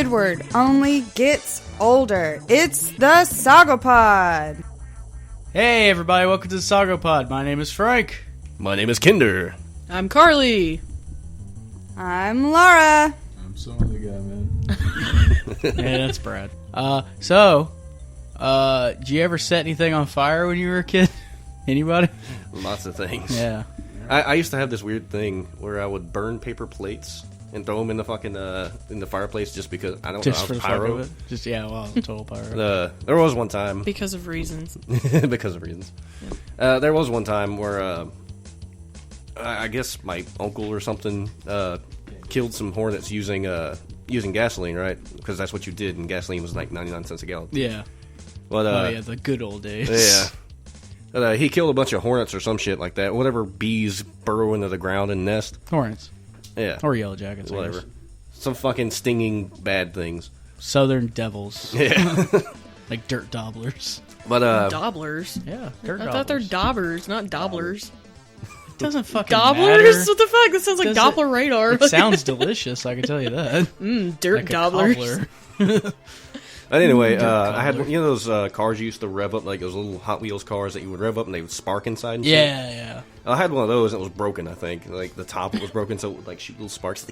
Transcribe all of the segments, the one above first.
Squidward only gets older. It's the SOGOpod. Hey everybody, welcome to the SOGOpod. My name is Frank. My name is Kinder. I'm Carly. I'm Laura. I'm sorry, guy, man. Yeah, that's Brad. Did you ever set anything on fire when you were a kid? Anybody? Lots of things. Yeah. I used to have this weird thing where I would burn paper plates and throw them in the fucking in the fireplace just because I don't Just know. for the Pyro. fuck of it? Just, yeah, well, total pyro. There was one time Because of reasons. because of reasons. There was one time where I guess my uncle or something killed some hornets using gasoline, right? Because that's what you did, and gasoline was like 99 cents a gallon. Yeah. But the good old days. yeah. He killed a bunch of hornets or some shit like that. Whatever bees burrow into the ground and nest. Hornets. Yeah. Or yellow jackets. Whatever. Some fucking stinging bad things. Southern devils. Yeah. Like dirt dobblers. But, Dobblers. Yeah, dirt I dobblers. thought they're daubers, not dobblers. It doesn't fucking Dobblers? matter. What the fuck? That sounds like Doppler radar. It sounds delicious, I can tell you that. Dirt Like a dobblers. cobbler. but anyway, Dirt I had, cobbler. you know those cars you used to rev up, like those little Hot Wheels cars that you would rev up and they would spark inside and shit? Yeah. I had one of those and it was broken, I think. Like, the top was broken, so it would, like, shoot little sparks.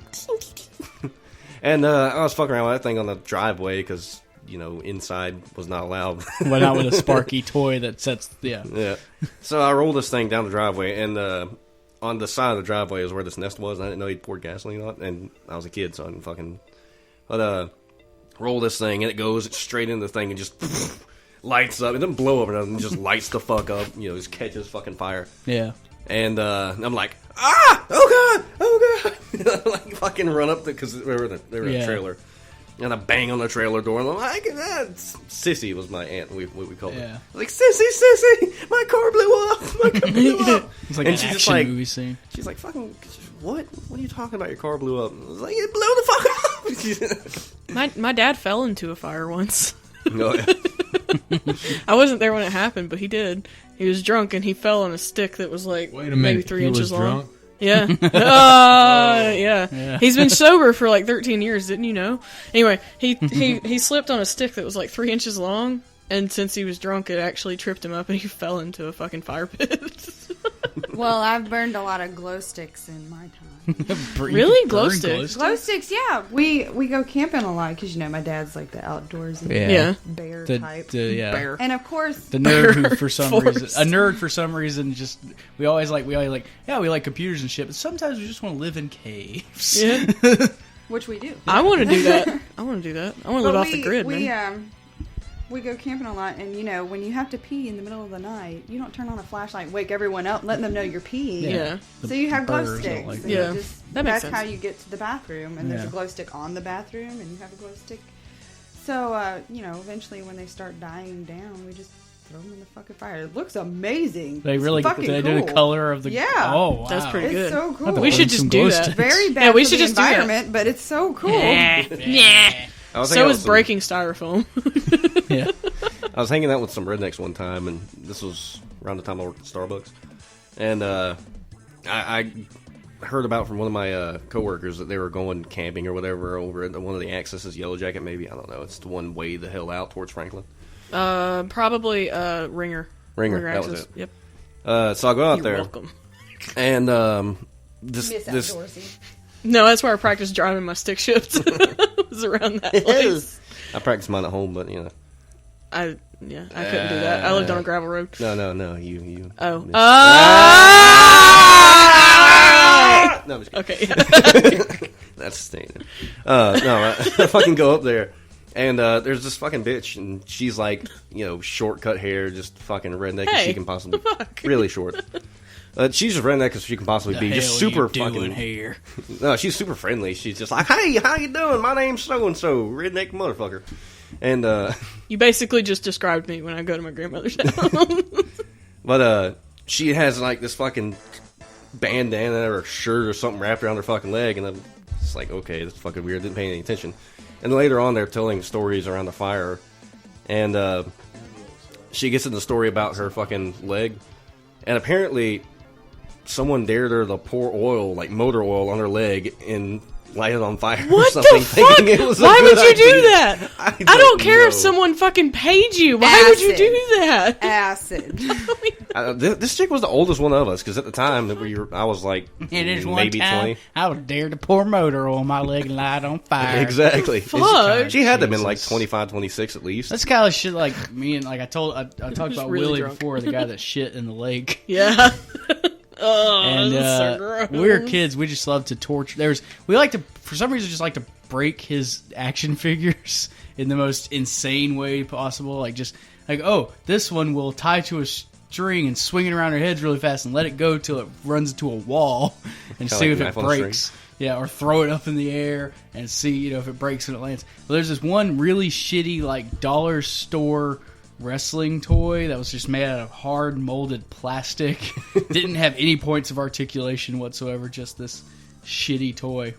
And I was fucking around with that thing on the driveway because, you know, inside was not allowed. Went out with a sparky toy that sets, yeah. Yeah. So I rolled this thing down the driveway, and on the side of the driveway is where this nest was, and I didn't know he'd poured gasoline on it, and I was a kid, so I didn't fucking... But, roll this thing, and it goes straight into the thing and just lights up. It doesn't blow up or nothing, it just lights the fuck up, you know, just catches fucking fire. Yeah. And I'm like, ah! Oh god! Like, fucking run up because they were in a trailer. And I bang on the trailer door, and I'm like, Sissy was my aunt, we called her. Yeah. Like, Sissy, my car blew up! My car blew up! It's like And an she's just action like- movie scene. She's like, fucking, what? What are you talking about? Your car blew up. I was like, it blew the fuck up! My dad fell into a fire once. No, yeah. I wasn't there when it happened, but he did. He was drunk and he fell on a stick that was like Wait a maybe minute, 3 he inches was long. drunk? Yeah. Yeah. Yeah. He's been sober for like 13 years, didn't you know? Anyway, he slipped on a stick that was like 3 inches long, and since he was drunk, it actually tripped him up and he fell into a fucking fire pit. Well, I've burned a lot of glow sticks in my time. Really? Glow sticks? Glow sticks, yeah. We go camping a lot because, you know, my dad's like the outdoorsy Yeah. bear The- type. yeah. Bear. And of course, The nerd who, for some Forced. reason, just we always like, yeah, we like computers and shit, but sometimes we just want to live in caves. Yeah. which we do. I want to do that. I want to live But off the grid, man. We go camping a lot, and, you know, when you have to pee in the middle of the night, you don't turn on a flashlight, wake everyone up, letting them know you're peeing. Yeah. So you have glow Birds don't sticks. like and that. you Yeah. just, That makes that's sense. how you get to the bathroom, and there's a Yeah. glow stick on the bathroom, and you have a glow stick. So, you know, eventually when they start dying down, we just throw them in the fucking fire. It looks amazing. They It's really fucking do cool. the color of the Yeah. Oh, wow. That's pretty It's good. so cool. We should just do that. Very bad Yeah, we for should the just do that. environment, but it's so cool. Yeah. I was hanging So out is with some- breaking styrofoam. Yeah. I was hanging out with some rednecks one time, and this was around the time I worked at Starbucks. And I heard about from one of my coworkers that they were going camping or whatever over at one of the accesses, Yellow Jacket maybe. I don't know. It's the one way the hell out towards Franklin. Probably Ringer. Ringer, that was Access. it. Yep. So I go out You're there, welcome. and Miss this Outdoorsy. No, that's where I practiced driving my stick shift. It was around that place. I practice mine at home, but you know. I couldn't do that. I lived on a gravel road. No, you. Oh. missed. No, I'm just kidding. Okay. That's staying. No, I fucking go up there, and there's this fucking bitch, and she's like, you know, shortcut hair, just fucking redneck as Hey, she can possibly, fuck. really short. She's as redneck as she can possibly be, just super fucking. here. No, she's super friendly. She's just like, hey, how you doing? My name's so and so, redneck motherfucker, and You basically just described me when I go to my grandmother's house. but she has like this fucking bandana or shirt or something wrapped around her fucking leg, and I'm just like, okay, that's fucking weird. Didn't pay any attention. And later on, they're telling stories around the fire, and she gets into the story about her fucking leg, and apparently someone dared her to pour oil, like motor oil, on her leg, and light it on fire or What something. the fuck? Thinking it was a Why good would you do idea. that? I don't care if someone fucking paid you. Why would you Acid. do that? Acid. This chick was the oldest one of us because at the time that I was like And there's one maybe time 20. I was dared to pour motor oil on my leg and light on fire. Exactly. Fuck. She had to have been like Jesus. 25, 26 at least. That's kind of shit like me and like I talked about really Willie drunk. before, the guy that shit in the lake. Yeah. Oh, And that's so gross. we were kids. We just loved to torture. We like to, for some reason, just like to break his action figures in the most insane way possible. Like just like, oh, this one will tie to a string and swing it around her head really fast and let it go till it runs into a wall and Kinda see like if knife it on a breaks. Yeah, or throw it up in the air and see if it breaks when it lands. Well, there's this one really shitty like dollar store wrestling toy that was just made out of hard molded plastic. Didn't have any points of articulation whatsoever, just this shitty toy.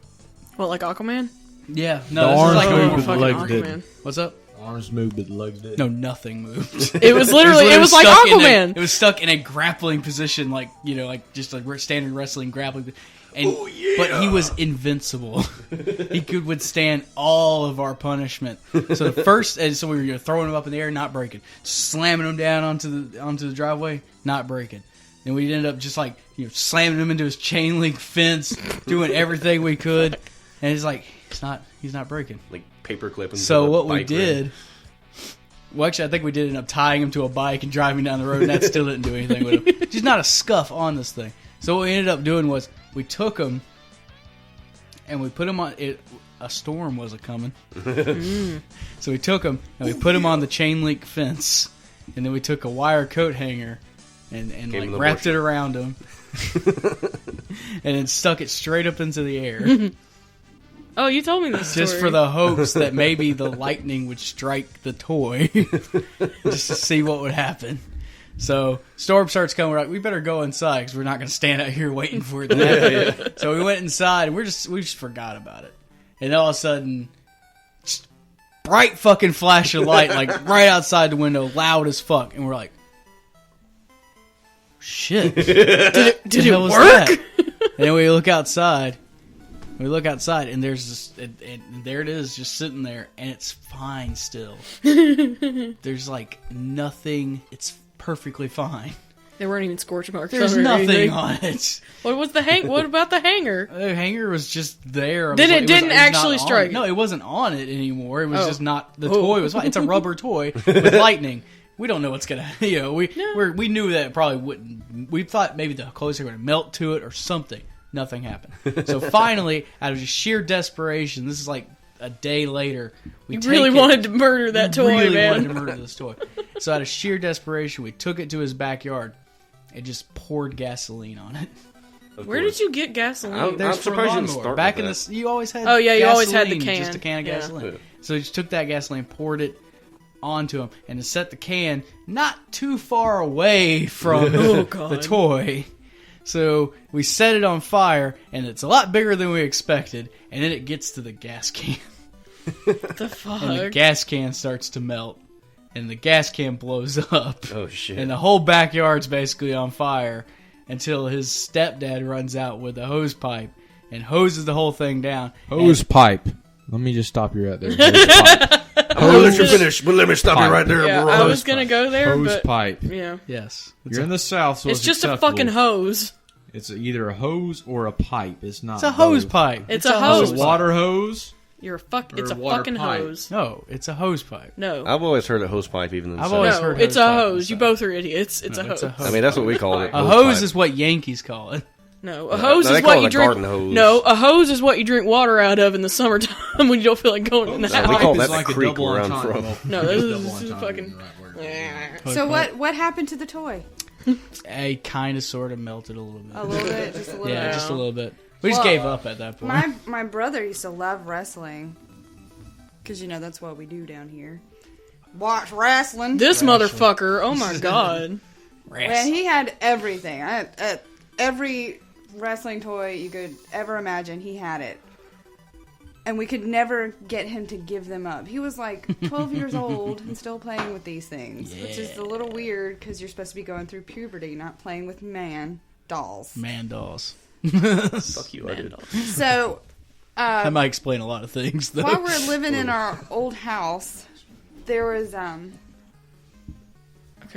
What, like Aquaman? Yeah, The no, this is arms like moved, a but the fucking legs Aquaman. didn't. what's up? Arms moved, but the legs didn't. No, nothing moved. It was literally, it was like stuck in Aquaman. it was stuck in a grappling position, like like just like standard wrestling grappling. And but he was invincible. He could withstand all of our punishment. So so we were throwing him up in the air, not breaking, slamming him down onto the driveway, not breaking. And we ended up just like slamming him into his chain link fence, doing everything we could. And he's like, he's not breaking. Like paper clipping. So what we did. Well, actually, I think we did end up tying him to a bike and driving down the road, and that still didn't do anything with him. Just not a scuff on this thing. So what we ended up doing was we took him and we put him on it. A storm was coming, so we took him and we put him on the chain link fence, and then we took a wire coat hanger and Gave him like the wrapped bushel. it around him, and then stuck it straight up into the air. Oh, you told me this story. Just for the hopes that maybe the lightning would strike the toy, just to see what would happen. So storm starts coming. We're like, we better go inside because we're not going to stand out here waiting for it to happen. So we went inside and we just forgot about it. And all of a sudden, just bright fucking flash of light, like right outside the window, loud as fuck. And we're like, shit. Did it hell was work? that? And then we look outside. We look outside, and there's this, and there it is, just sitting there, and it's fine still. There's like nothing. It's perfectly fine. There weren't even scorch marks. There's on it or nothing anything. on it. What was the What about the hanger? The hanger was just there. Didn't actually not strike on it. No, it wasn't on it anymore. It was Oh. just not. The toy was fine. It's a rubber toy with lightning. We don't know what's gonna. We knew that it probably wouldn't. We thought maybe the clothes were gonna melt to it or something. Nothing happened. So finally, out of just sheer desperation, this is like a day later. We You really wanted to murder that toy, really man. wanted to murder this toy. So out of sheer desperation, we took it to his backyard and just poured gasoline on it. Where did you get gasoline? I'm There's surprised you didn't lawnmower. start Back with in that. the you always had. Oh, yeah, you always had the gasoline, can. just a can of Yeah. gasoline. Yeah. So he just took that gasoline, poured it onto him, and to set the can not too far away from Oh, God. the toy. So we set it on fire, and it's a lot bigger than we expected. And then it gets to the gas can, What the fuck? and the gas can starts to melt, and the gas can blows up. Oh shit! And the whole backyard's basically on fire until his stepdad runs out with a hose pipe and hoses the whole thing down. Hose pipe. Let me just stop you right there. Hose pipe. I'll let you finish, but let me stop you right there, yeah, bro. I was gonna go there, Hose but pipe. yeah, Yes. You're in the South, so it's just a acceptable. fucking hose. It's either a hose or a pipe. It's not. It's a hose both. pipe. It's a hose A pipe. water hose. You're a fuck. It's Or a water fucking pipe. hose. No, it's a hose pipe. No, I've always heard a hose pipe, even in the I've South. always no, heard it's hose a pipe hose. You inside. both are idiots. It's a No, hose. I mean, that's what we call it. A hose pipe. is what Yankees call it. No, a hose no, they is call what it you a drink. garden hose. No, a hose is what you drink water out of in the summertime when you don't feel like going in the No, we house. call Pipe that is the like a creek double where I'm entendre. from. Well, No, this is- double this is entendre fucking- isn't the right word. So what happened to the toy? I kind of sort of melted a little bit. A little bit, just a little Yeah, bit. just a little bit. We just Well, gave up at that point. My brother used to love wrestling, because that's what we do down here. Watch wrestling. This motherfucker! Oh my god! And he had everything. Every wrestling toy you could ever imagine, he had it. And we could never get him to give them up. He was like 12 years old and still playing with these things, which is a little weird because you're supposed to be going through puberty, not playing with man dolls. Man dolls. Fuck you, I did. So That might explain a lot of things, though. While we're living in our old house, there was Okay,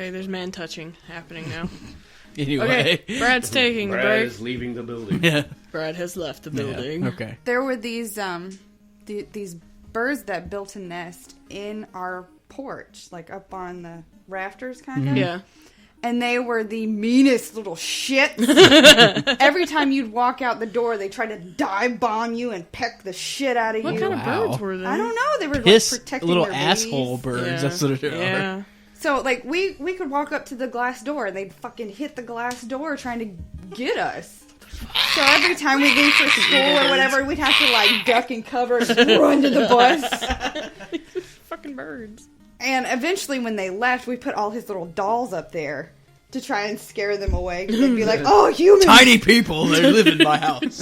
there's man touching happening now. Anyway. Okay, Brad's taking a Brad break. is leaving the building. Yeah. Brad has left the building. Yeah. Okay. there were these these birds that built a nest in our porch, like up on the rafters, kind of. Yeah. And they were the meanest little shits. Every time you'd walk out the door, they tried to dive bomb you and peck the shit out of What you. kind of Wow. birds were they? I don't know. They were Piss like protecting little their asshole babies. birds. Yeah. That's what they are. Yeah. So, like, we could walk up to the glass door and they'd fucking hit the glass door trying to get us. So every time we leave for school or whatever, we'd have to, like, duck and cover and run to the bus. Fucking birds. And eventually when they left, we put all his little dolls up there to try and scare them away. 'Cause they'd be like, oh, humans! Tiny people, they live in my house.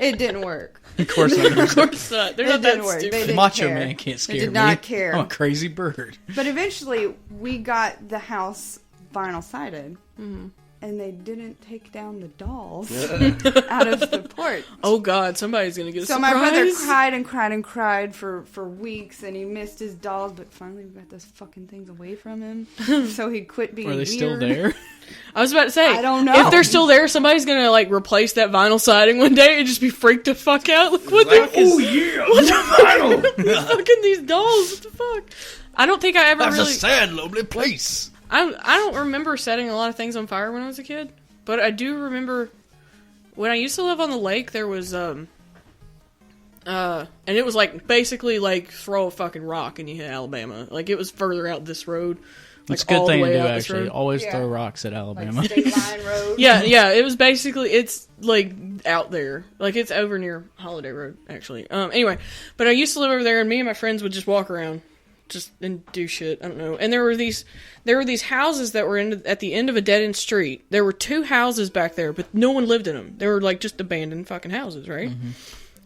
It didn't work. Of course not. Of course not. They're It not that didn't work. stupid. They didn't Macho care. Man can't scare They me. did not care. I'm a crazy bird. But eventually, we got the house vinyl sided, and they didn't take down the dolls out of the porch. Oh God, somebody's gonna get a So surprise. my brother cried and cried and cried for weeks, and he missed his dolls. But finally, we got those fucking things away from him, so he quit being Are they weird. still there? I was about to say, I don't know. if they're still there. Somebody's gonna like replace that vinyl siding one day and just be freaked the fuck out. Like, what the fuck is yeah, vinyl. fucking these dolls? What the fuck? I don't think I ever That's really. a sad, lonely place. I don't remember setting a lot of things on fire when I was a kid, but I do remember when I used to live on the lake. There was and it was like basically like throw a fucking rock and you hit Alabama. Like it was further out this road. Like, It's a good all the thing to way do, out this actually. road. Always Yeah. throw rocks at Like Alabama. State Line Road. Yeah, it was basically, it's like out there. Like it's over near Holiday Road, actually. Anyway, but I used to live over there and me and my friends would just walk around just and do shit. I don't know. And there were these houses that were at the end of a dead end street. There were 2 houses back there, but no one lived in them. They were like just abandoned fucking houses, right? Mm-hmm.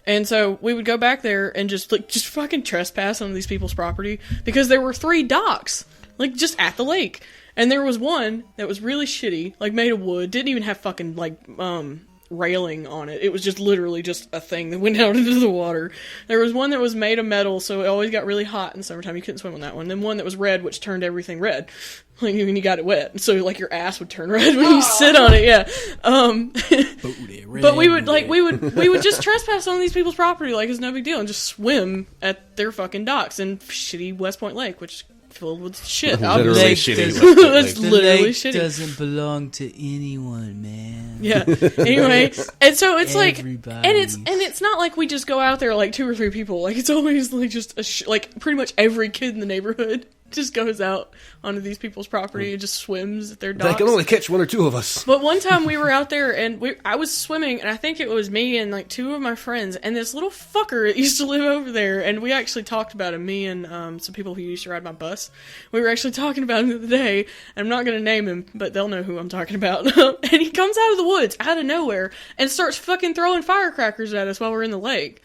And so we would go back there and just fucking trespass on these people's property because there were 3 docks, like just at the lake. And there was one that was really shitty, like made of wood, didn't even have fucking like railing on it. It was just literally just a thing that went out into the water. There was one that was made of metal, so it always got really hot in the summertime. You couldn't swim on that one. Then one that was red, which turned everything red. Like when you got it wet, so like your ass would turn red when you sit on it. Yeah. But we would just trespass on these people's property like it's no big deal and just swim at their fucking docks in shitty West Point Lake, which is filled with shit. Literally Obviously. shitty. It's literally shitty. doesn't belong to anyone, man. Yeah. Anyway, and so it's like, Everybody's. and it's not like we just go out there like 2 or 3 people. Like it's always like just like pretty much every kid in the neighborhood just goes out onto these people's property and just swims at their They docks. can only catch 1 or 2 of us. But one time we were out there and I was swimming and I think it was me and like 2 of my friends and this little fucker that used to live over there, and we actually talked about him, me and some people who used to ride my bus. We were actually talking about him the other day. I'm not going to name him, but they'll know who I'm talking about. And he comes out of the woods, out of nowhere, and starts fucking throwing firecrackers at us while we're in the lake.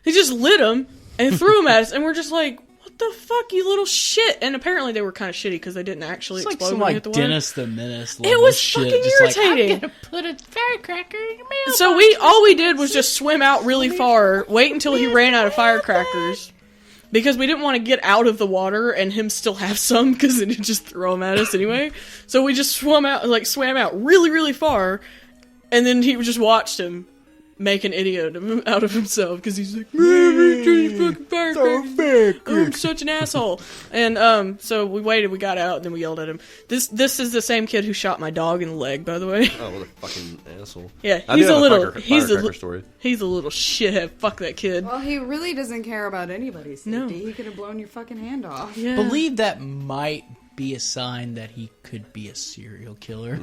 He just lit them and threw them at us, and we're just like, what the fuck, you little shit? And apparently they were kind of shitty because they didn't actually It's like explode some when they like hit the water. Dennis the Menace. It was shit, fucking just irritating. Like, I'm gonna put a firecracker in your mouth. So all we did was just swim out really far, wait until he ran out of firecrackers, because we didn't want to get out of the water and him still have some, because then he'd just throw them at us anyway. So we just swam out really, really far, and then he just watched him make an idiot out of himself, because he's like, fucking firecrackers. I'm such an asshole. And so we waited, we got out, and then we yelled at him. This is the same kid who shot my dog in the leg, by the way. Oh, what a fucking asshole. Yeah, I he's do a have little firecracker story. he's a little shithead. Fuck that kid. Well, he really doesn't care about anybody's safety. No. He could have blown your fucking hand off. Yeah. believe that might be a sign that he could be a serial killer.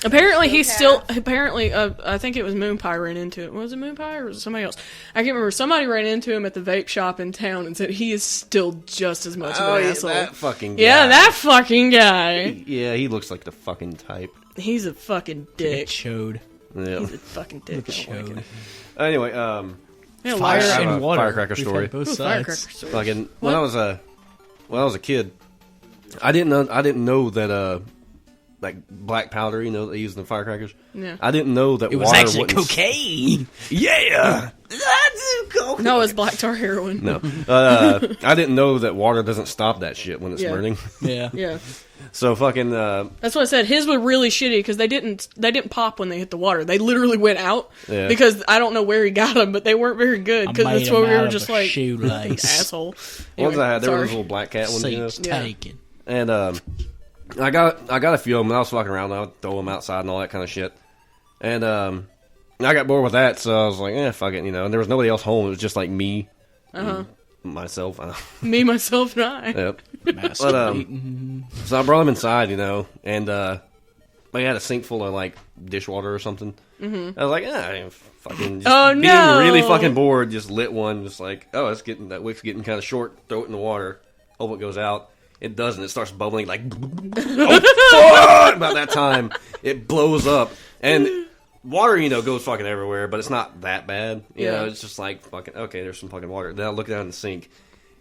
Apparently he's still. Apparently, I think it was Moon Pie ran into it. Was it Moon Pie or was it somebody else? I can't remember. Somebody ran into him at the vape shop in town and said he is still just as much of an asshole. That fucking guy. Yeah, that fucking guy. Yeah, he looks like the fucking type. He's a fucking dick. Chode. Yeah. He's a fucking dick. I don't like Chode. it. Anyway, Yeah, Fire liar. I have and a water. firecracker We've story. had both Ooh, sides. firecrackers. Fucking when I was a kid, I didn't know that like black powder, you know, they use in the firecrackers. Yeah. I didn't know that It was water actually wouldn't cocaine. Yeah. No, it's black tar heroin. No. I didn't know that water doesn't stop that shit when it's burning. Yeah. Yeah. So fucking... That's what I said. His were really shitty because they didn't pop when they hit the water. They literally went out because I don't know where he got them, but they weren't very good because that's what we were just like shoelace. asshole. Ones Anyway, I had, there were sorry. those little black cat ones, you know? Seats taken. And I got a few of them, and I was fucking around. I would throw them outside and all that kind of shit. And I got bored with that, so I was like, fuck it, you know. And there was nobody else home. It was just like me, myself. Me, myself, and I. Yep. Masturbating. So I brought them inside, you know, and they had a sink full of like dishwater or something. Mm-hmm. I was like, fucking just being really fucking bored. Just lit one, just like, that wick's getting kind of short. Throw it in the water. Hope it goes out. It doesn't. It starts bubbling like, fuck! About that time, it blows up and. Water, you know, goes fucking everywhere, but it's not that bad. You know, it's just like fucking okay. There's some fucking water. Then I look down in the sink,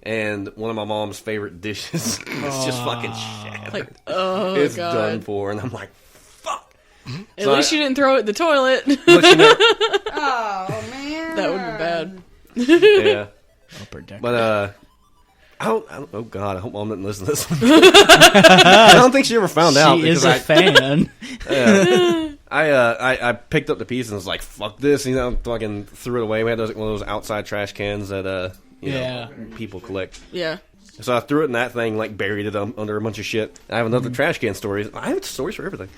and one of my mom's favorite dishes is just fucking shattered. Like, oh, it's God. done for, and I'm like, fuck. At least you didn't throw it in the toilet. But, you know, Oh man, That would be bad. yeah, I'll protect but I don't. Oh God, I hope Mom didn't listen to this one. I don't think she ever found out. She is a fan. I picked up the piece and was like, fuck this, you know, fucking threw it away. We had one of those outside trash cans that, you know, people collect. Yeah. So I threw it in that thing, like buried it under a bunch of shit. I have another trash can story. I have stories for everything.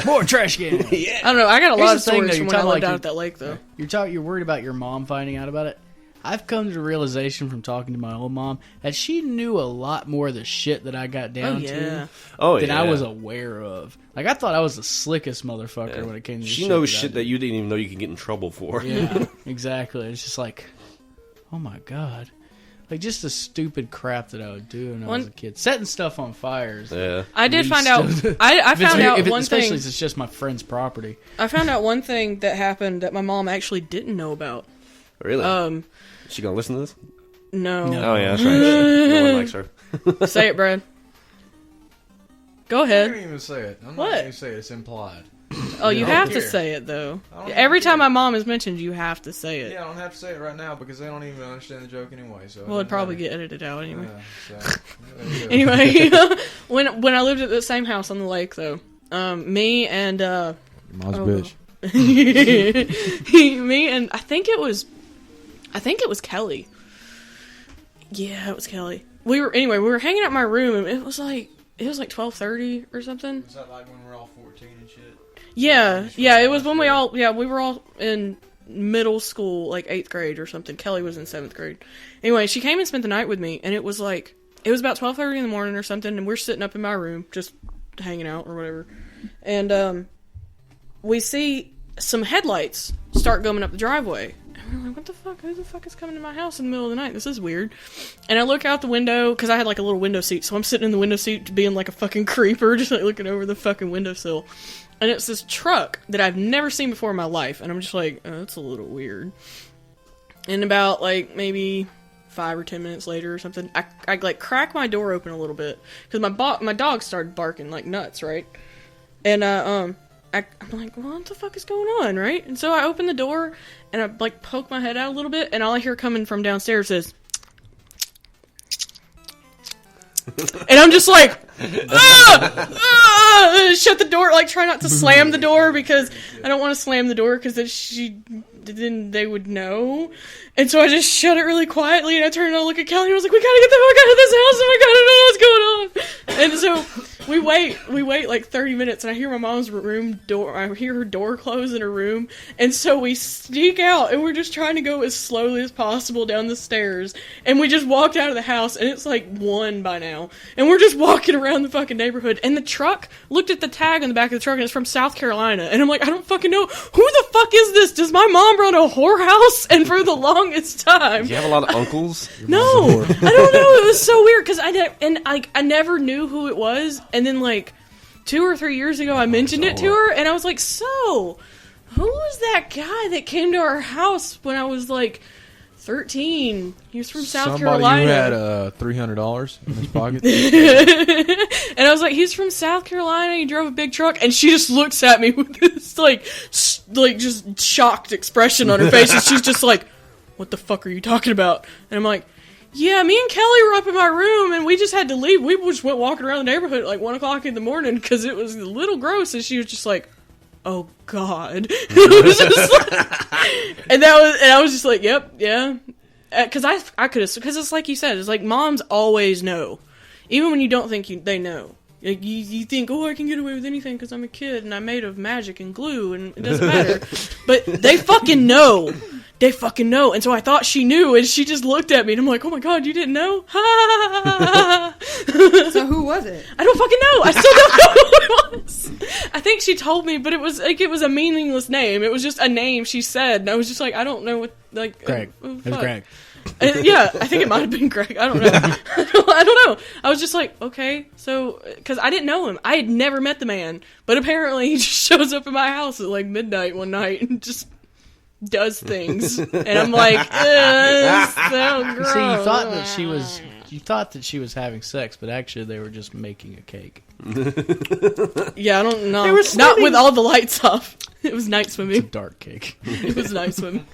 More trash cans. Yeah. I don't know. I got a Here's lot the of thing, stories though, from you're when I talking lived like out at that lake, though. You're worried about your mom finding out about it. I've come to the realization from talking to my old mom that she knew a lot more of the shit that I got down to than I was aware of. Like, I thought I was the slickest motherfucker when it came to She shit knows that I shit that you didn't even know you could get in trouble for. Yeah, exactly. It's just like, oh my God. Like, just the stupid crap that I would do when I was a kid. Setting stuff on fires. Yeah. I did find out. I found out one especially thing. if it's just my friend's property. I found out one thing that happened that my mom actually didn't know about. Really? Is she gonna listen to this? No. Oh yeah, that's right. No one likes her. Say it, Brad. Go I ahead. can't even say it. I'm What? not going to say it. It's implied. Oh, you I don't have to care. say it, though. I don't Every care. time my mom is mentioned, you have to say it. Yeah, I don't have to say it right now because they don't even understand the joke anyway. So Well, it'd probably get edited out anyway. Yeah, so, there you go. Anyway, when I lived at the same house on the lake, though, me and Mom's bitch. me and I think it was Kelly. Yeah, it was Kelly. We were hanging out in my room, and it was like 12:30 or something. Was that like when we were all 14 and shit? Yeah, it was when we were all in middle school, like 8th grade or something. Kelly was in 7th grade. Anyway, she came and spent the night with me, and it was about 12:30 in the morning or something, and we're sitting up in my room just hanging out or whatever, and we see some headlights start going up the driveway. And we're like, what the fuck? Who the fuck is coming to my house in the middle of the night? This is weird. And I look out the window, because I had like a little window seat, so I'm sitting in the window seat being like a fucking creeper, just like looking over the fucking windowsill. And it's this truck that I've never seen before in my life, and I'm just like, oh, that's a little weird. And about like maybe 5 or 10 minutes later or something, I like crack my door open a little bit, because my dog started barking like nuts, right? And I'm like, what the fuck is going on, right? And so I open the door, and I, like, poke my head out a little bit, and all I hear coming from downstairs is... and I'm just like, shut the door, like, try not to slam the door, because I don't want to slam the door, because then they would know. And so I just shut it really quietly, and I turned and I look at Kelly, and I was like, we gotta get the fuck out of this house, oh my god, I don't know what's going on. And so we wait like 30 minutes, and I hear my mom's room door, I hear her door close in her room, and so we sneak out, and we're just trying to go as slowly as possible down the stairs, and we just walked out of the house, and it's like 1 by now, and we're just walking around the fucking neighborhood, and the truck, looked at the tag on the back of the truck, and it's from South Carolina, and I'm like, I don't fucking know, who the fuck is this? Does my mom run a whorehouse? And for the longest time, Do you have a lot of uncles? no, I don't know. It was so weird because I never knew who it was, and then like 2 or 3 years ago, I mentioned it to her, and I was like, "So, who was that guy that came to our house when I was like 13? He was from South Carolina." Somebody who had $300 in his pocket. And I was like, "He's from South Carolina. He drove a big truck." And she just looks at me with this like just shocked expression on her face, and she's just like, what the fuck are you talking about? And I'm like, yeah, me and Kelly were up in my room, and we just had to leave. We just went walking around the neighborhood at like 1 o'clock in the morning because it was a little gross. And she was just like, "Oh God," it was just like, and I was just like, "Yep, yeah," because I could have, because it's like you said, it's like moms always know, even when you don't think they know. Like you think, oh, I can get away with anything because I'm a kid and I'm made of magic and glue and it doesn't matter, but they fucking know. They fucking know. And so I thought she knew, and she just looked at me, and I'm like, oh my God, you didn't know? So who was it? I don't fucking know. I still don't know who it was. I think she told me, but it was like it was a meaningless name. It was just a name she said, and I was just like, I don't know what, like... Greg. It was Greg. Yeah, I think it might have been Greg. I don't know. I don't know. I was just like, okay, so... Because I didn't know him. I had never met the man, but apparently he just shows up at my house at like midnight one night and just... does things, and I'm like, so gross. See, you thought that she was having sex, but actually they were just making a cake. Yeah, I don't know. They were not swimming. with all the lights off. It was night It's a swimming. dark cake. It was night swimming.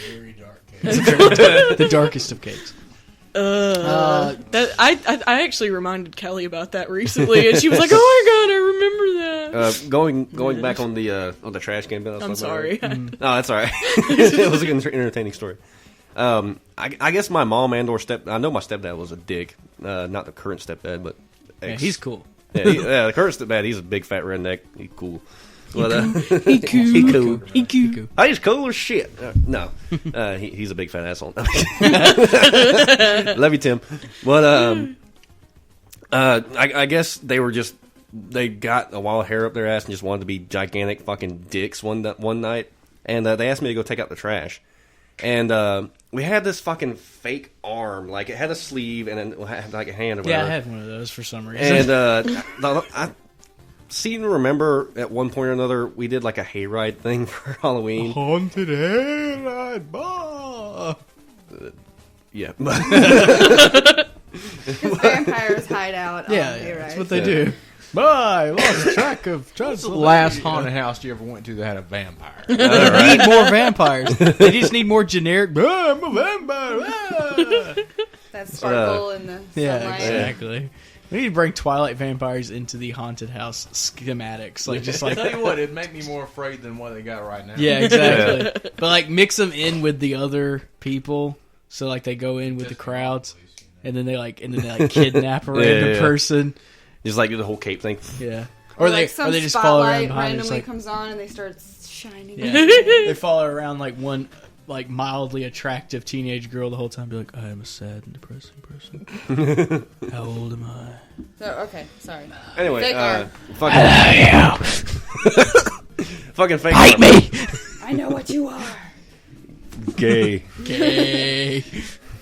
Very dark. The darkest of cakes. That I actually reminded Kelly about that recently, and she was like, "Oh my God, I remember that." Going back on the trash can bin. I'm sorry. No, that's all right. It was an entertaining story. I guess my mom and or I know my stepdad was a dick. Not the current stepdad, but Yeah, he's cool. Yeah, the current stepdad. He's a big fat redneck. He's cool. But, He cool. he cool. He cool. He's cool as shit. No, he's a big fat asshole. Love you, Tim. But I guess they got a wild hair up their ass and just wanted to be gigantic fucking dicks one night, and they asked me to go take out the trash, and we had this fucking fake arm, like it had a sleeve and then it had like a hand or whatever. Yeah, I had one of those for some reason. And I seem to remember at one point or another we did like a hayride thing for Halloween. Haunted hayride, bah! Yeah. Because vampires hide out on Yeah, hayrides. that's what they do. Bye, lost track of What's the last haunted house you ever went to that had a vampire? They need more vampires. They just need more generic. "Ah, I'm a vampire. Ah." That sparkle in the Yeah, sunlight. exactly. We need to bring Twilight vampires into the haunted house schematics, like just like Tell you what, it'd make me more afraid than what they got right now. yeah, exactly. But like mix them in with the other people, so like they go in with the crowds, and then they kidnap a random person. Just like do the whole cape thing. Yeah, Or like some they just follow around spotlight behind. It's randomly like, comes on and they start shining. yeah, they follow around like one like mildly attractive teenage girl the whole time. Be like, I am a sad and depressing person. How old am I? So okay, sorry. Anyway, Fake arm. fucking fake. Fight me. I know what you are. Gay. Gay.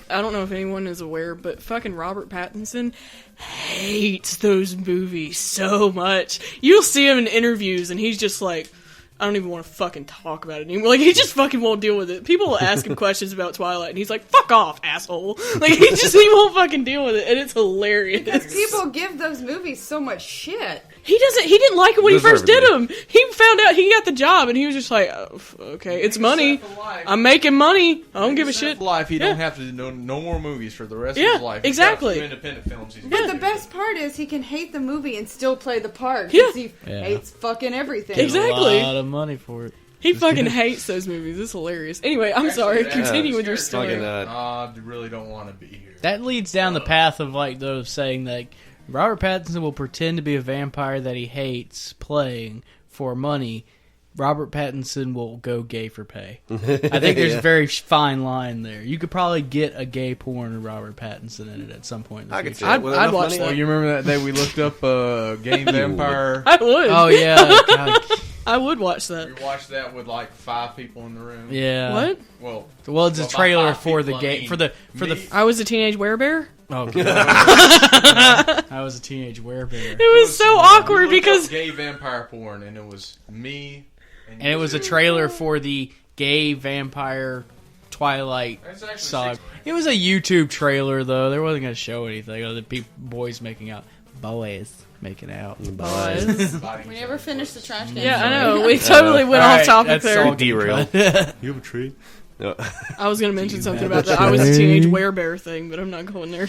I don't know if anyone is aware, but fucking Robert Pattinson hates those movies so much. You'll see him in interviews, and he's just like, I don't even want to fucking talk about it anymore. Like, he just fucking won't deal with it. People will ask him questions about Twilight, and he's like, fuck off, asshole. Like, he won't fucking deal with it, and it's hilarious. Because people give those movies so much shit. He didn't like it when he first did Deservedly. them. He found out he got the job, and he was just like, oh, okay, it's money. I'm making money. I don't give a shit. For life, he Yeah. don't have to do no more movies for the rest of Yeah, his life. exactly. He's got a few independent films. He's But gonna the do. best part is he can hate the movie and still play the part. Yeah. 'Cause he Yeah. hates fucking everything. Exactly. A lot of money for it. He fucking hates those movies. It's hilarious. Anyway, I'm sorry. Continue with your story. Fucking, I really don't want to be here. That leads down the path of like those saying that Robert Pattinson will pretend to be a vampire that he hates playing for money. Robert Pattinson will go gay for pay. I think there's a very fine line there. You could probably get a gay porn of Robert Pattinson in it at some point in the I could see future. it. With I'd enough watch money. that. Oh, you remember that day we looked up Game Vampire? I would. Oh yeah, God. I would watch that. We watched that with like 5 people in the room. Yeah. What? Well, it's a by trailer 5 for the people, I game mean for the me. I was a teenage werebear. Oh God. I was a teenage werebear. It was so awkward because gay vampire porn, and it was me. And it was a trailer for the gay vampire Twilight That's actually saga. 6 It was a YouTube trailer, though. They wasn't going to show anything other than boys making out. Boys making out. We never finished the trash can. yeah, I know. We totally went off topic there. Derailed. you You have a tree? I was going to mention something about that. I was a teenage werebear thing, but I'm not going there.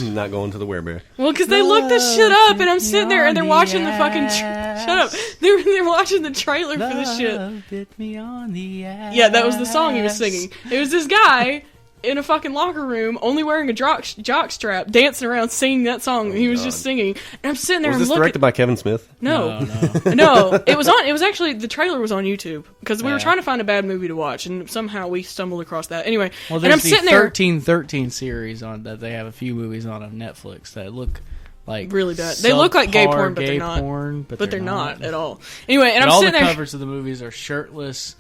Not going to the werebear. Well, because they looked this shit up, and I'm sitting there, and they're watching the fucking... Shut up. They're watching the trailer for this shit. Bit me on the ass. Yeah, that was the song he was singing. It was this guy in a fucking locker room, only wearing a jock strap, dancing around singing that song. And he was just singing. And I'm sitting there Was and this looking... directed by Kevin Smith? No. No. No. It was actually... The trailer was on YouTube. Because we were trying to find a bad movie to watch, and somehow we stumbled across that. Anyway, Well, and there's I'm the sitting there... 1313 series on that. They have a few movies on Netflix that look like really bad. They look like gay porn, but they're not. But they're not at all. Anyway, and but I'm all sitting the there... covers of the movies are shirtless,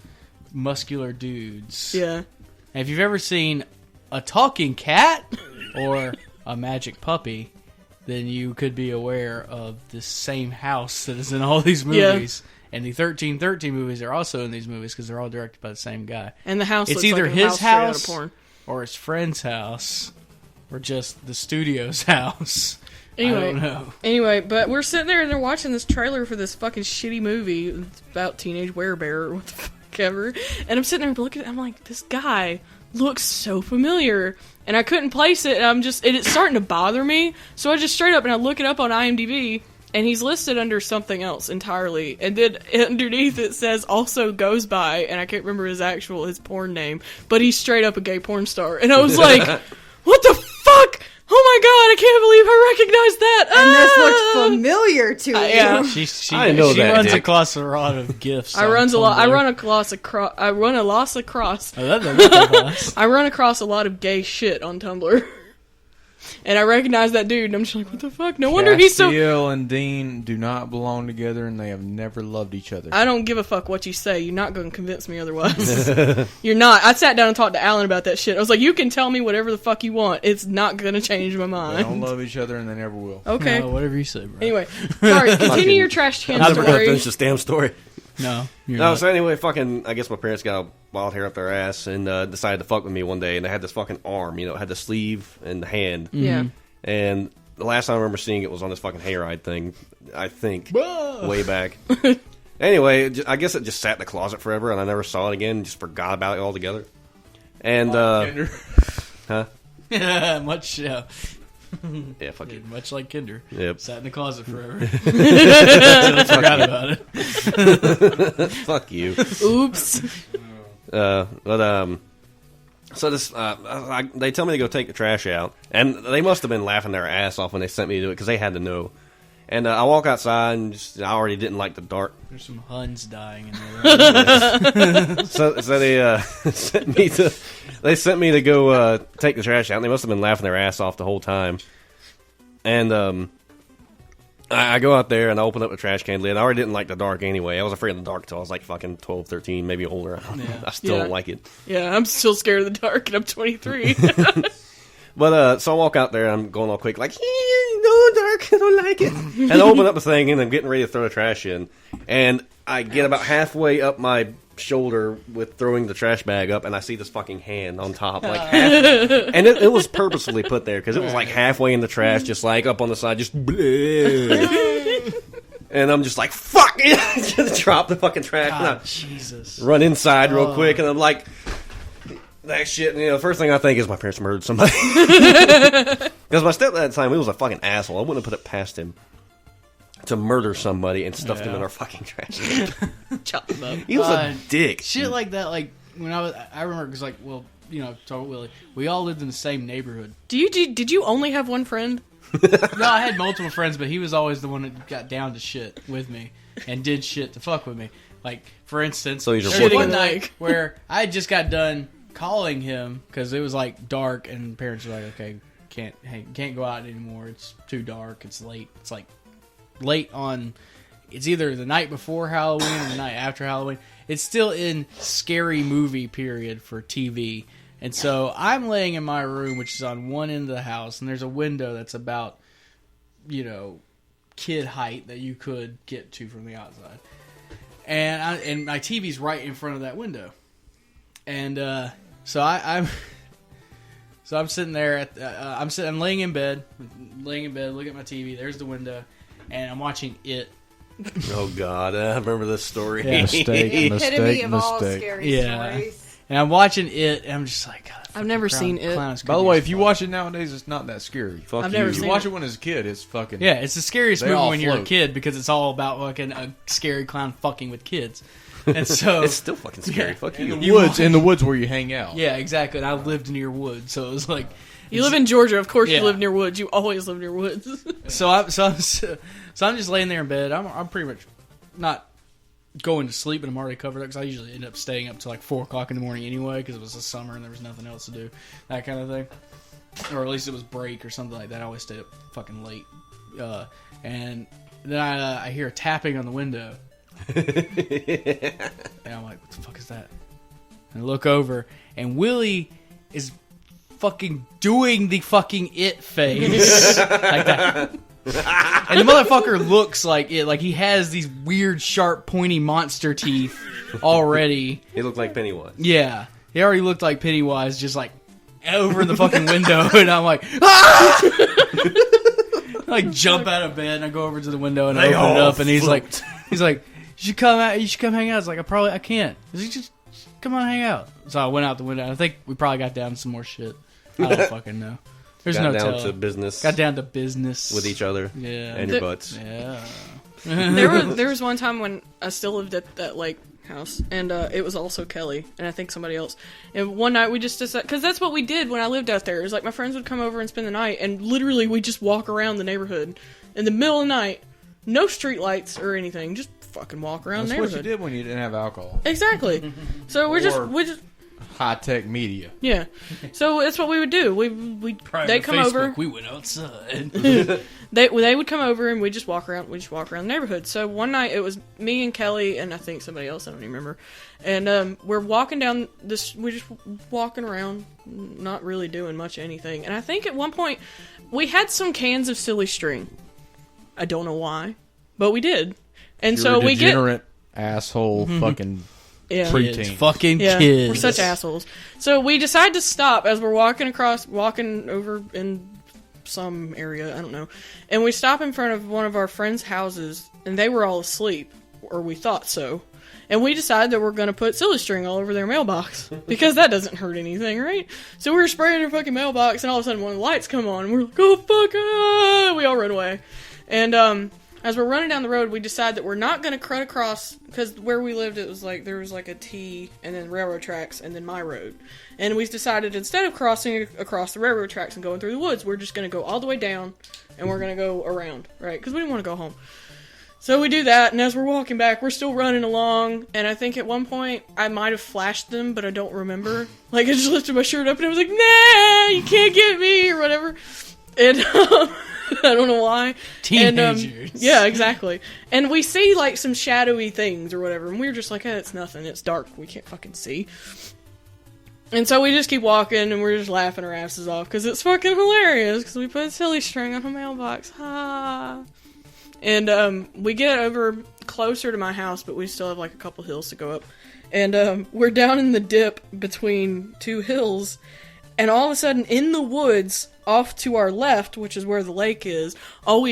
muscular dudes. Yeah. And if you've ever seen a talking cat or a magic puppy, then you could be aware of the same house that is in all these movies. And the 1313 movies are also in these movies because they're all directed by the same guy. And the house It's looks either like a his house straight out house of porn. or his friend's house or just the studio's house. Anyway, I don't know. Anyway, but we're sitting there and they're watching this trailer for this fucking shitty movie. It's about teenage werebear or what the fuck ever. And I'm sitting there looking at it, I'm like, this guy looks so familiar. And I couldn't place it, and it's starting to bother me. So I just straight up and I look it up on IMDb, and he's listed under something else entirely. And then underneath it says also goes by, and I can't remember his porn name, but he's straight up a gay porn star. And I was like, what the fuck? Oh my god, I can't believe I recognized that! And this looks familiar to you. Yeah. She I know that, runs Dick. across a lot of gifts. I run a loss across. I run across a lot of gay shit on Tumblr. And I recognize that dude, and I'm just like, what the fuck? No wonder he's so... Castiel and Dean do not belong together, and they have never loved each other. I don't give a fuck what you say. You're not going to convince me otherwise. You're not. I sat down and talked to Alan about that shit. I was like, you can tell me whatever the fuck you want. It's not going to change my mind. They don't love each other, and they never will. Okay. No, whatever you say, bro. Anyway, sorry. Continue your trash can I'm never gonna story. finish this damn story. No. No, so anyway, I guess my parents got a wild hair up their ass and decided to fuck with me one day, and they had this fucking arm, it had the sleeve and the hand. Yeah. And the last time I remember seeing it was on this fucking hayride thing, I think, way back. Anyway, I guess it just sat in the closet forever, and I never saw it again, just forgot about it altogether. And, huh? Much, yeah. Yeah, fuck it. Much like Kinder. Yep. Sat in the closet forever. I forgot about it. Fuck you. Oops. So this, they tell me to go take the trash out, and they must have been laughing their ass off when they sent me to do it because they had to know. And I walk outside, and I already didn't like the dark. There's some Huns dying in there. So they sent me to go take the trash out, and they must have been laughing their ass off the whole time. And I go out there and I open up the trash can lid. I already didn't like the dark anyway. I was afraid of the dark until I was like fucking 12, 13, maybe older. I still don't like it. Yeah, I'm still scared of the dark, and I'm 23. But so I walk out there and I'm going all quick, like, no, dark, I don't like it. And I open up the thing and I'm getting ready to throw the trash in. And I get about halfway up my shoulder with throwing the trash bag up, and I see this fucking hand on top, like and it was purposefully put there because it was like halfway in the trash, just like up on the side, just and I'm just like, fuck it, just drop the fucking trash. God, Jesus. Run inside real quick, and I'm like, that shit. And, the first thing I think is my parents murdered somebody because my stepdad at the time, he was a fucking asshole. I wouldn't have put it past him to murder somebody and stuff them in our fucking trash. Chop them up. He was a dick. Shit like that, like, when I remember, because, like, well, told Willie, we all lived in the same neighborhood. Did you only have one friend? No, I had multiple friends, but he was always the one that got down to shit with me and did shit to fuck with me. Like, for instance, So he's your there was boyfriend. one night where I had just got done calling him because it was, like, dark, and parents were like, okay, can't go out anymore. It's too dark. It's late. It's, like, late on, it's either the night before Halloween or the night after Halloween. It's still in scary movie period for TV. And so I'm laying in my room, which is on one end of the house, and there's a window that's about, kid height that you could get to from the outside. And my TV's right in front of that window. And so I'm sitting there I'm laying in bed, looking at my TV. There's the window. And I'm watching It. Oh, God. I remember this story. Yeah. Mistake. The epitome of all scary stories. And I'm watching it, and I'm just like, God, I've never seen it. By the way, if you watch it nowadays, it's not that scary. Fuck I've you. never If seen you watch it when as a kid, it's fucking... Yeah, it's the scariest They movie all when you're a float. kid because it's all about fucking a scary clown fucking with kids. And so It's still fucking scary. Yeah. Fuck in you. the woods, in the woods where you hang out. yeah, exactly. And I lived near woods, so it was like You live in Georgia, of course. Yeah. You live near woods. You always live near woods. so I'm just laying there in bed. I'm pretty much not going to sleep, and I'm already covered up because I usually end up staying up till like 4 o'clock in the morning anyway because it was the summer and there was nothing else to do, that kind of thing, or at least it was break or something like that. I always stayed up fucking late, and then I hear a tapping on the window, and I'm like, what the fuck is that? And I look over, and Willie is fucking doing the fucking it face like that. And the motherfucker looks like it, like he has these weird, sharp, pointy monster teeth already. He looked like Pennywise. Yeah, he already looked like Pennywise, just like over the fucking window, and I'm like, ah! I like jump out of bed and I go over to the window and I They open it all up, and he's like, you should come out, you should come hang out. I was like, I can't. He's like, just come on, hang out. So I went out the window. I think we probably got down to some more shit. I don't fucking know. There's Got no down telling. to business. Got down to business with each other. Yeah. And your butts. Yeah. there was one time when I still lived at that lake house, and it was also Kelly, and I think somebody else. And one night we just decided, because that's what we did when I lived out there. It was like my friends would come over and spend the night, and literally we just walk around the neighborhood in the middle of the night, no street lights or anything, just fucking walk around That's the what neighborhood. you did when you didn't have alcohol. Exactly. So we just High-tech media. yeah. So that's what we would do. We Prior they to come Facebook, over. we went outside. They would come over and we just walk around. We just walk around the neighborhood. So one night it was me and Kelly and I think somebody else. I don't even remember. And we're walking down this. We're just walking around, not really doing much anything. And I think at one point we had some cans of silly string. I don't know why, but we did. And You're so a we get degenerate asshole fucking yeah. preteen. Kids, fucking Yeah, kids. we're such assholes. So we decide to stop as we're walking over in some area, I don't know. And we stop in front of one of our friends' houses, and they were all asleep, or we thought so. And we decide that we're going to put silly string all over their mailbox, because that doesn't hurt anything, right? So we're spraying their fucking mailbox, and all of a sudden one of the lights come on, and we're like, oh, fuck, ah! We all run away. And, as we're running down the road, we decide that we're not going to cut across, because where we lived, it was like, there was like a T, and then railroad tracks, and then my road. And we decided instead of crossing across the railroad tracks and going through the woods, we're just going to go all the way down, and we're going to go around, right? Because we didn't want to go home. So we do that, and as we're walking back, we're still running along, and I think at one point, I might have flashed them, but I don't remember. Like, I just lifted my shirt up, and I was like, nah, you can't get me, or whatever. And, I don't know why. Teenagers. And, yeah, exactly. And we see, like, some shadowy things or whatever, and we're just like, it's nothing. It's dark. We can't fucking see. And so we just keep walking, and we're just laughing our asses off, because it's fucking hilarious, because we put silly string on a mailbox. Ha! And, we get over closer to my house, but we still have, like, a couple hills to go up. And, we're down in the dip between two hills, and all of a sudden, in the woods, off to our left, which is where the lake is, all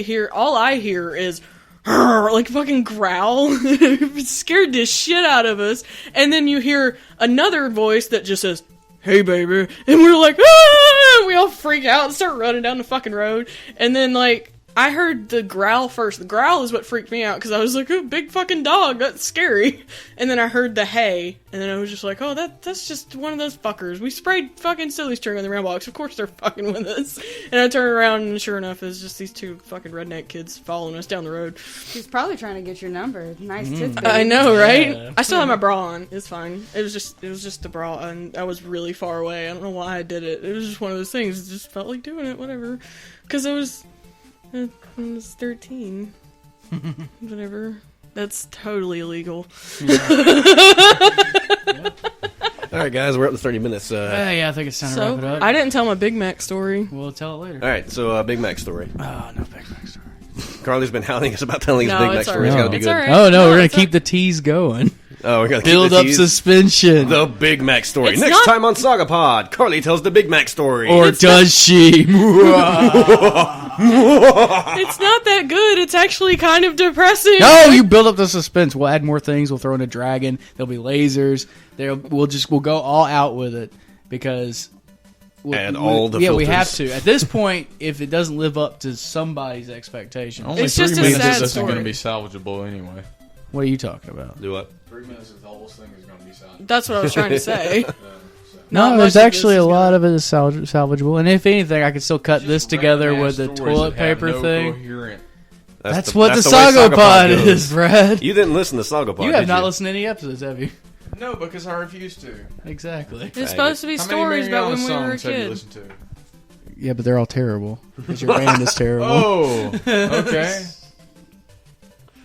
I hear is, like, fucking growl. It scared the shit out of us. And then you hear another voice that just says, hey, baby. And we're like, ah! We all freak out and start running down the fucking road. And then, like, I heard the growl first. The growl is what freaked me out, because I was like, oh, big fucking dog, that's scary. And then I heard the hey, and then I was just like, oh, that's just one of those fuckers. We sprayed fucking silly string on the mailbox. Of course they're fucking with us. And I turn around, and sure enough, it's just these two fucking redneck kids following us down the road. He's probably trying to get your number. Nice tits, baby. I know, right? Yeah. I still have my bra on. It's fine. It was just the bra, and I was really far away. I don't know why I did it. It was just one of those things. It just felt like doing it, whatever. Because I was 13. Whatever. That's totally illegal. Alright, guys, we're up to 30 minutes. Yeah, I think it's time to wrap it So, up. I didn't tell my Big Mac story. We'll tell it later. Alright, so Big Mac story. Oh, no Big Mac story. Carly's been hounding us about telling his No, Big Mac it's story. It's alright. gotta be It's good. alright. Oh, no, we're going it's to keep the tease going. Oh, we're gonna Build keep the up tease. suspension. The Big Mac story. It's Next not- time on SOGOpod, Carly tells the Big Mac story. Or does she? It's not that good. It's actually kind of depressing. No, you build up the suspense. We'll add more things. We'll throw in a dragon. There'll be lasers. We'll go all out with it because we have to. At this point, if it doesn't live up to somebody's expectations, Only It's 3 just a minutes sad of this is story. going to be salvageable anyway. what are you talking about? Do what? 3 minutes of the whole thing is going to be salvageable. That's what I was trying to say. No, Not there's much of actually this a is lot gonna- of it is salvageable. And if anything, I could still cut this together with the toilet paper thing. That's what the way SOGOpod goes. is, Brad. You didn't listen to SOGOpod. You have did not listened to any episodes, have you? No, because I refuse to. Exactly. It's supposed to be stories about when we were a songs have you kid. listened to? Yeah, but they're all terrible. Because your band is terrible. Oh, okay.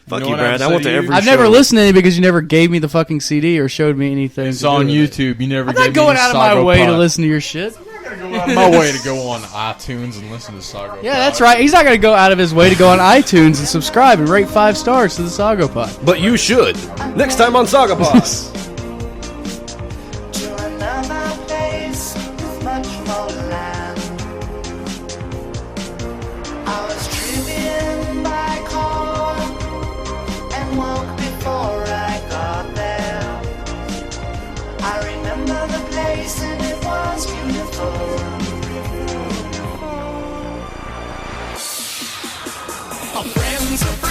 Fuck know you, what I Brad. I say went to to you? every I've show. never listened to any because you never gave me the fucking CD or showed me anything. It's to on do with it. YouTube. You never I'm gave not going me out of my way to SOGOpod. listen to your shit. I'm not going to go out of my way to go on iTunes and listen to SOGOpod. Yeah, that's right. He's not going to go out of his way to go on iTunes and subscribe and rate 5 stars to the SOGOpod. But you should. Next time on SOGOpod. To another place with much more land. I was driven by car and woke before I got there. I remember the place and it was beautiful. Our friends are